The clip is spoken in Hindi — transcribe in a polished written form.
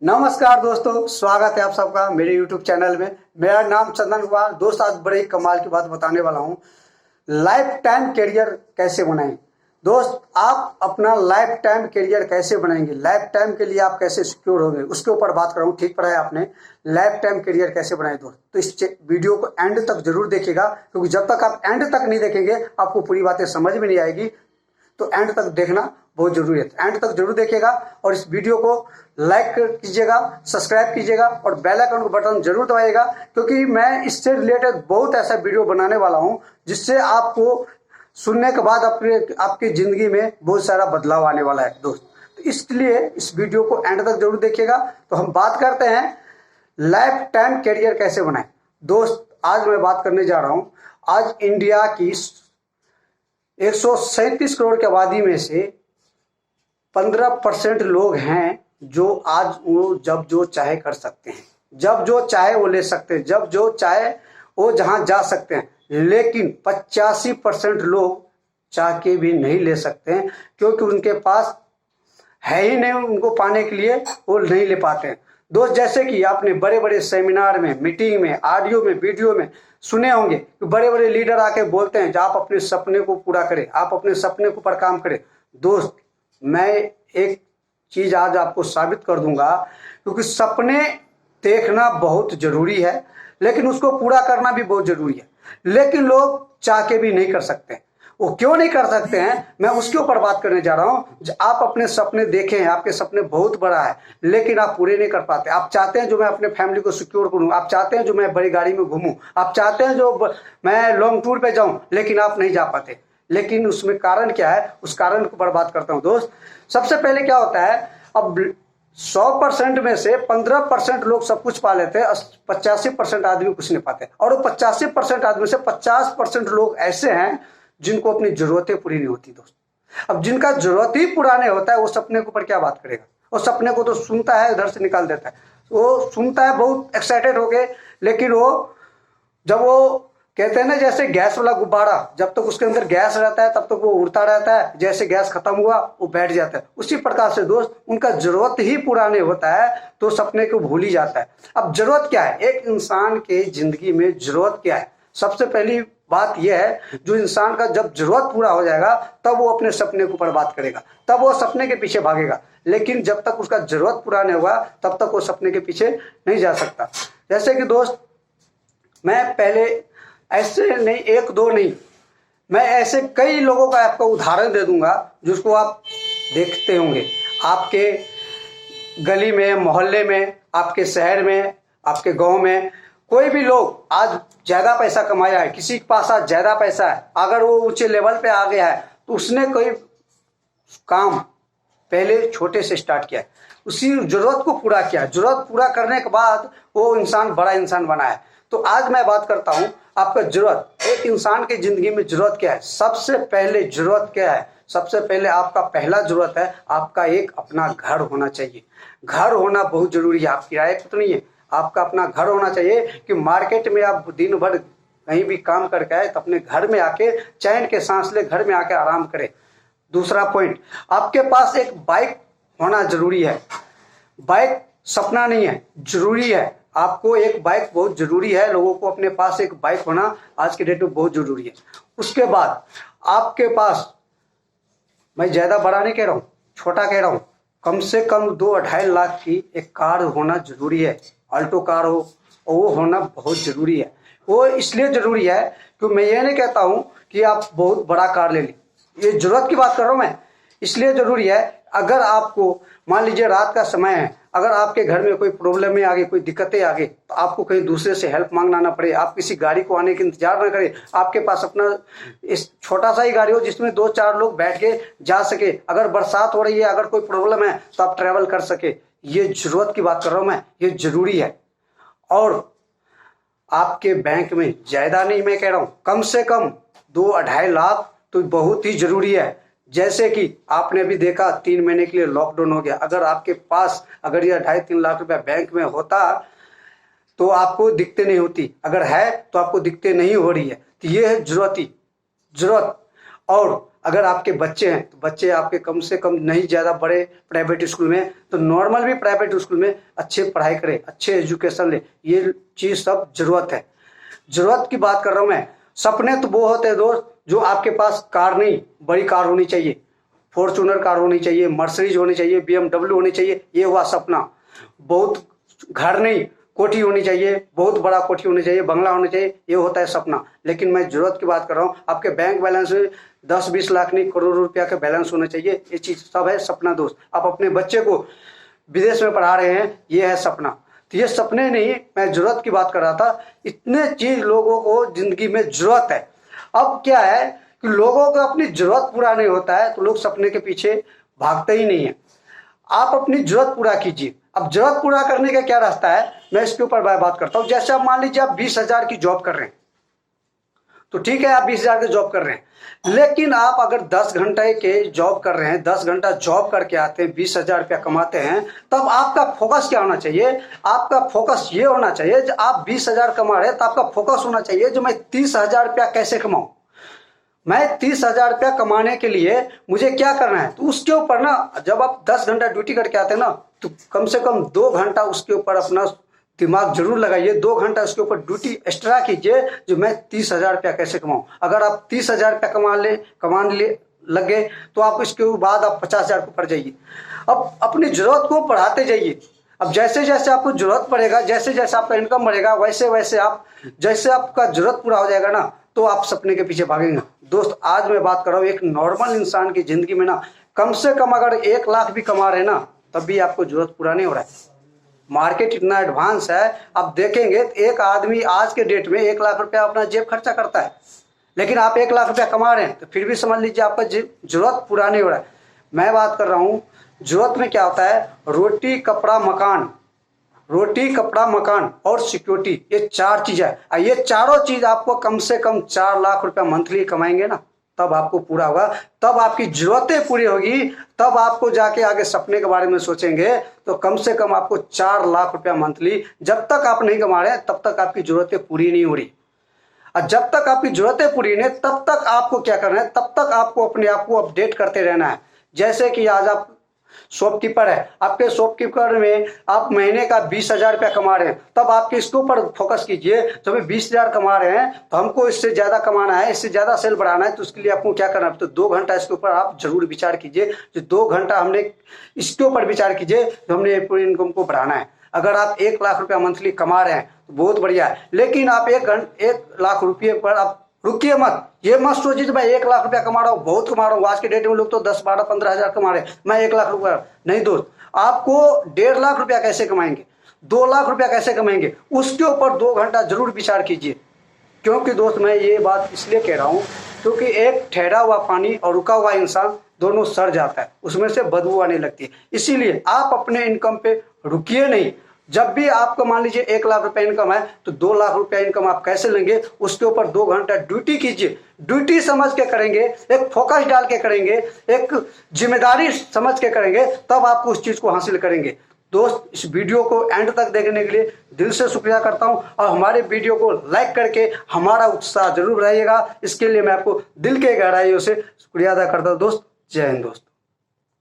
नमस्कार दोस्तों, स्वागत है आप सबका मेरे YouTube चैनल में। मेरा नाम चंदन कुमार। दोस्त आज बड़े कमाल की बात बताने वाला हूँ। लाइफ टाइम करियर कैसे बनाएं। दोस्त, आप अपना लाइफ टाइम करियर कैसे बनाएंगे, लाइफ टाइम के लिए आप कैसे सिक्योर होंगे, उसके ऊपर बात कर रहा हूँ। ठीक पढ़ा है आपने। लाइफ टाइम करियर कैसे बनाए दोस्त, तो इस वीडियो को एंड तक जरूर देखिएगा, क्योंकि जब तक आप एंड तक नहीं देखेंगे आपको पूरी बातें समझ में नहीं आएगी। तो एंड तक देखना बहुत जरूरी है। एंड तक जरूर देखिएगा और इस वीडियो को लाइक कीजिएगा, सब्सक्राइब कीजिएगा और बेल आइकन को बटन जरूर दबाइएगा, क्योंकि मैं इससे रिलेटेड बहुत ऐसा वीडियो बनाने वाला हूं जिससे आपको सुनने के बाद आपकी जिंदगी में बहुत सारा बदलाव आने वाला है दोस्त। तो इसलिए इस वीडियो को एंड तक जरूर देखिएगा। तो हम बात करते हैं लाइफ टाइम करियर कैसे बनाए। दोस्त, आज मैं बात करने जा रहा हूं। आज इंडिया की 137 करोड़ की आबादी में से 15% लोग हैं जो आज वो जब जो चाहे कर सकते हैं, जब जो चाहे वो ले सकते हैं, जब जो चाहे वो जहां जा सकते हैं। लेकिन 85% लोग चाह के भी नहीं ले सकते हैं, क्योंकि उनके पास है ही नहीं, उनको पाने के लिए वो नहीं ले पाते हैं। दोस्त, जैसे कि आपने बड़े बड़े सेमिनार में, मीटिंग में, ऑडियो में, वीडियो में सुने होंगे कि बड़े बड़े लीडर आके बोलते हैं आप अपने सपने को पूरा करें, आप अपने सपने को पर काम करें। दोस्त, मैं एक चीज आज आपको साबित कर दूंगा, क्योंकि सपने देखना बहुत जरूरी है, लेकिन उसको पूरा करना भी बहुत जरूरी है। लेकिन लोग चाह के भी नहीं कर सकते। वो क्यों नहीं कर सकते हैं, मैं उसके ऊपर बात करने जा रहा हूं। आप अपने सपने देखें, आपके सपने बहुत बड़ा है, लेकिन आप पूरे नहीं कर पाते। आप चाहते हैं जो मैं अपने फैमिली को सिक्योर करूं, आप चाहते हैं जो मैं बड़ी गाड़ी में घूमूं, आप चाहते हैं जो मैं लॉन्ग टूर पे जाऊं, लेकिन आप नहीं जा पाते। लेकिन उसमें कारण क्या है, उस कारण को बर्बाद करता हूं दोस्त। सबसे पहले क्या होता है, अब 100% में से 15% लोग सब कुछ पा लेते हैं, 85% आदमी कुछ नहीं पाते। और वो 85% आदमी से 50% लोग ऐसे हैं जिनको अपनी जरूरतें पूरी नहीं होती दोस्त। अब जिनका जरूरत ही पूरा नहीं होता है, वो सपने के ऊपर क्या बात करेगा। वो सपने को तो सुनता है, इधर से निकाल देता है। वो सुनता है बहुत एक्साइटेड हो गए, लेकिन वो जब वो कहते हैं ना, जैसे गैस वाला गुब्बारा, जब तक उसके अंदर गैस रहता है तब तक वो उड़ता रहता है, जैसे गैस खत्म हुआ वो बैठ जाता है। उसी प्रकार से दोस्त, उनका जरूरत ही पूरा नहीं होता है तो सपने को भूल ही जाता है। अब जरूरत क्या है, एक इंसान के जिंदगी में जरूरत क्या है। सबसे पहली बात यह है, जो इंसान का जब जरूरत पूरा हो जाएगा तब वो अपने सपने को ऊपर बात करेगा, तब वो सपने के पीछे भागेगा। लेकिन जब तक उसका जरूरत पूरा नहीं होगा तब तक वो सपने के पीछे नहीं जा सकता। जैसे कि दोस्त, मैं पहले ऐसे नहीं, एक दो नहीं, मैं ऐसे कई लोगों का आपको उदाहरण दे दूंगा जिसको आप देखते होंगे आपके गली में, मोहल्ले में, आपके शहर में, आपके गांव में। कोई भी लोग आज ज्यादा पैसा कमाया है, किसी के पास आज ज्यादा पैसा है, अगर वो ऊंचे लेवल पे आ गया है तो उसने कोई काम पहले छोटे से स्टार्ट किया है, उसी जरूरत को पूरा किया। जरूरत पूरा करने के बाद वो इंसान बड़ा इंसान बना है। तो आज मैं बात करता हूं आपका जरूरत, एक इंसान की जिंदगी में जरूरत क्या है। सबसे पहले जरूरत क्या है, सबसे पहले आपका पहला जरूरत है, आपका एक अपना घर होना चाहिए। घर होना बहुत जरूरी है। आपकी राय तो नहीं है, आपका अपना घर होना चाहिए कि मार्केट में आप दिन भर कहीं भी काम करके आए तो अपने घर में आके चैन के सांस ले, घर में आके आराम करे। दूसरा पॉइंट, आपके पास एक बाइक होना जरूरी है। बाइक सपना नहीं है, जरूरी है। आपको एक बाइक बहुत जरूरी है, लोगों को अपने पास एक बाइक होना आज के डेट में बहुत जरूरी है। उसके बाद आपके पास, मैं ज्यादा बड़ा नहीं कह रहा हूं, छोटा कह रहा हूं, कम से कम 2-2.5 लाख की एक कार होना जरूरी है। अल्टो कार हो, और वो होना बहुत जरूरी है। वो इसलिए जरूरी है कि मैं ये नहीं कहता हूं कि आप बहुत बड़ा कार ले ली, ये जरूरत की बात कर रहा हूं मैं। इसलिए जरूरी है, अगर आपको मान लीजिए रात का समय है, अगर आपके घर में कोई प्रॉब्लम में आ गई, कोई दिक्कतें आ गई, तो आपको कहीं दूसरे से हेल्प मांगना ना पड़े, आप किसी गाड़ी को आने का इंतजार ना करें, आपके पास अपना इस छोटा सा ही गाड़ी हो जिसमें 2-4 लोग बैठ के जा सके। अगर बरसात हो रही है, अगर कोई प्रॉब्लम है तो आप ट्रेवल कर सके। ये जरूरत की बात कर रहा हूं मैं, ये जरूरी है। और आपके बैंक में ज्यादा नहीं मैं कह रहा हूं, कम से कम 2-2.5 लाख तो बहुत ही जरूरी है। जैसे कि आपने भी देखा 3 महीने के लिए लॉकडाउन हो गया, अगर आपके पास अगर ये 2.5-3 लाख रुपया बैंक में होता तो आपको दिक्कतें नहीं होती, अगर है तो आपको दिक्कतें नहीं हो रही है। तो ये है जरूरत। और अगर आपके बच्चे हैं तो बच्चे आपके कम से कम नहीं ज़्यादा बड़े प्राइवेट स्कूल में, तो नॉर्मल भी प्राइवेट स्कूल में अच्छे पढ़ाई करें, अच्छे एजुकेशन ले। ये चीज़ सब ज़रूरत है। ज़रूरत की बात कर रहा हूँ मैं। सपने तो वो होते हैं दोस्त जो आपके पास कार नहीं, बड़ी कार होनी चाहिए, फॉर्चूनर कार होनी चाहिए, मर्सिडीज होनी चाहिए, BMW होनी चाहिए, ये हुआ सपना। बहुत घर नहीं, कोठी होनी चाहिए, बहुत बड़ा कोठी होनी चाहिए, बंगला होना चाहिए, ये होता है सपना। लेकिन मैं जरूरत की बात कर रहा हूँ, आपके बैंक बैलेंस में 10-20 लाख नहीं, करोड़ रुपया का बैलेंस होना चाहिए। ये चीज़ सब है सपना दोस्त। आप अपने बच्चे को विदेश में पढ़ा रहे हैं, ये है सपना। तो ये सपने नहीं, मैं जरूरत की बात कर रहा था। इतने चीज लोगों को जिंदगी में जरूरत है। अब क्या है कि लोगों को अपनी जरूरत पूरा नहीं होता है तो लोग सपने के पीछे भागते ही नहीं है। आप अपनी जरूरत पूरा कीजिए। अब जरूरत पूरा करने का क्या रास्ता है, मैं इसके ऊपर बात करता हूँ। जैसे आप मान लीजिए आप 20,000 की जॉब कर रहे हैं, तो ठीक है आप 20,000 की जॉब कर रहे हैं, लेकिन आप अगर 10 घंटे के जॉब कर रहे हैं, 10 घंटा जॉब करके आते हैं, 20,000 रुपया कमाते हैं, तब आपका फोकस क्या होना चाहिए? आपका फोकस ये होना चाहिए जो आप 20,000 कमा रहे हैं तो आपका फोकस होना चाहिए जो मैं 30,000 रुपया कैसे कमाऊं। मैं 30,000 रुपया कमाने के लिए मुझे क्या करना है, तो उसके ऊपर ना, जब आप 10 घंटा ड्यूटी करके आते हैं ना, तो कम से कम 2 घंटा उसके ऊपर अपना दिमाग जरूर लगाइए। 2 घंटा उसके ऊपर ड्यूटी एक्स्ट्रा कीजिए जो मैं 30,000 रुपया कैसे कमाऊं। अगर आप 30,000 रुपया कमाने लगे तो आप इसके बाद आप 50,000 को पढ़ जाइए। अब अपनी जरूरत को बढ़ाते जाइए। अब जैसे जैसे आपको जरूरत पड़ेगा, जैसे जैसे आपका इनकम बढ़ेगा, वैसे वैसे आप, जैसे आपका जरूरत पूरा हो जाएगा ना, तो आप सपने के पीछे भागेंगे। दोस्त आज मैं बात कर रहा हूँ एक नॉर्मल इंसान की जिंदगी में ना, कम से कम अगर 1 लाख भी कमा रहे ना, तब भी आपको जरूरत पूरा नहीं हो रहा है। मार्केट इतना एडवांस है, आप देखेंगे तो एक आदमी आज के डेट में 1 लाख रुपया अपना जेब खर्चा करता है, लेकिन आप 1 लाख रुपया कमा रहे हैं तो फिर भी समझ लीजिए आपका जरूरत पूरा नहीं हो रहा है। मैं बात कर रहा हूँ जरूरत में क्या होता है, रोटी कपड़ा मकान, रोटी कपड़ा मकान और सिक्योरिटी, ये 4 चीज है। ये चारों चीज आपको कम से कम 4 लाख रुपया मंथली कमाएंगे ना, तब आपको पूरा होगा, तब आपकी जरूरतें पूरी होगी, तब आपको जाके आगे सपने के बारे में सोचेंगे। तो कम से कम आपको 4 लाख रुपया मंथली, जब तक आप नहीं कमा रहे तब तक आपकी जरूरतें पूरी नहीं हो रही। और जब तक आपकी जरूरतें पूरी नहीं, तब तक आपको क्या करना है, तब तक आपको अपने आप को अपडेट करते रहना है। जैसे कि आज आप शॉपकीपर है, आपके शॉपकीपर में आप महीने का 20,000 रुपया कमा रहे हैं, तब आपके इसके ऊपर फोकस कीजिए। जब 20,000 कमा रहे हैं तो हमको इससे ज्यादा कमाना है, इससे ज्यादा सेल बढ़ाना है, तो उसके लिए आपको क्या करना है, तो 2 घंटा इसके ऊपर आप जरूर विचार कीजिए। जो 2 घंटा हमने इसके ऊपर विचार कीजिए तो हमने पूरी इनकम को बढ़ाना है। अगर आप 1 लाख रुपया मंथली कमा रहे हैं तो बहुत बढ़िया है, लेकिन आप 1 लाख रुपये पर आप रुकिए मत। ये मत सोचिए मैं 1 लाख रुपया कमा रहा हूँ, बहुत कमा रहा हूँ। आज के डेट में लोग तो 10, 12, 15,000 कमा रहे हैं, मैं 1 लाख रुपया नहीं। दोस्त आपको 1.5 लाख रुपया कैसे कमाएंगे, 2 लाख रुपया कैसे कमाएंगे, उसके ऊपर 2 घंटा जरूर विचार कीजिए। क्योंकि दोस्त मैं ये बात इसलिए कह रहा हूँ क्योंकि एक ठहरा हुआ पानी और रुका हुआ इंसान दोनों सड़ जाता है, उसमें से बदबू आने लगती है। इसीलिए आप अपने इनकम पे रुकिए नहीं। जब भी आपको मान लीजिए 1 लाख रुपया इनकम है तो 2 लाख रुपया इनकम आप कैसे लेंगे, उसके ऊपर 2 घंटा ड्यूटी कीजिए। ड्यूटी समझ के करेंगे, एक फोकस डाल के करेंगे, एक जिम्मेदारी समझ के करेंगे, तब आप उस चीज को हासिल करेंगे। दोस्त इस वीडियो को एंड तक देखने के लिए दिल से शुक्रिया करता हूं, और हमारे वीडियो को लाइक करके हमारा उत्साह जरूर बढ़ाइएगा। इसके लिए मैं आपको दिल के गहराइयों से शुक्रिया अदा करता हूं। दोस्त जय हिंद। दोस्त